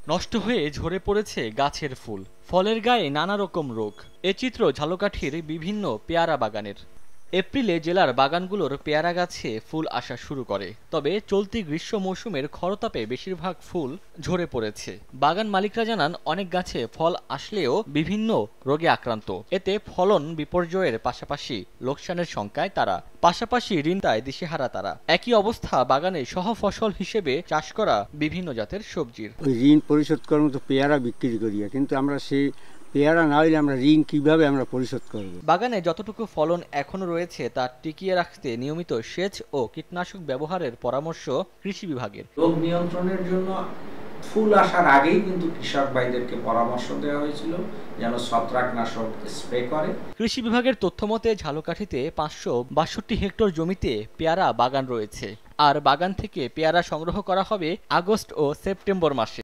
নষ্ট হয়ে ঝরে পড়েছে গাছের ফুল, ফলের গায়ে নানা রকম রোগ। এ চিত্র ঝালকাঠির বিভিন্ন পেয়ারা বাগানের। এপ্রিলে জেলার বাগানগুলোর পেয়ারা গাছে ফুল আসা শুরু করে, তবে চলতি গ্রীষ্ম মৌসুমের খরতাপে বেশিরভাগ ফুল ঝরে পড়েছে। বাগান মালিকরা জানান, অনেক গাছে ফল আসলেও বিভিন্ন রোগে আক্রান্ত। এতে ফলন বিপর্যয়ের পাশাপাশি লোকসানের শঙ্কায় তারা, পাশাপাশি ঋণটায় দিশেহারা তারা। একই অবস্থা বাগানে সহ ফসল হিসেবে চাষ করা বিভিন্ন জাতের সবজির। ঋণ পরিশোধ করার মতো পেয়ারা বিক্রি করি, কিন্তু আমরা সেই পেয়ারা না হইলে আমরা ঋণ কিভাবে আমরা পরিশোধ করব? বাগানে যতটুকু ফলন এখনো রয়েছে তা টিকিয়ে রাখতে নিয়মিত সেচ ও কীটনাশক ব্যবহারের পরামর্শ কৃষি বিভাগের। রোগ নিয়ন্ত্রণের জন্য ফুল আসার আগেই কিন্তু কৃষক ভাইদেরকে পরামর্শ দেওয়া হয়েছিল যেন ছত্রাকনাশক স্প্রে করে। কৃষি বিভাগের তথ্যমতে ঝালকাঠিতে 562 হেক্টর জমিতে পেয়ারা বাগান রয়েছে, আর বাগান থেকে পেয়ারা সংগ্রহ করা হবে আগস্ট ও সেপ্টেম্বর মাসে।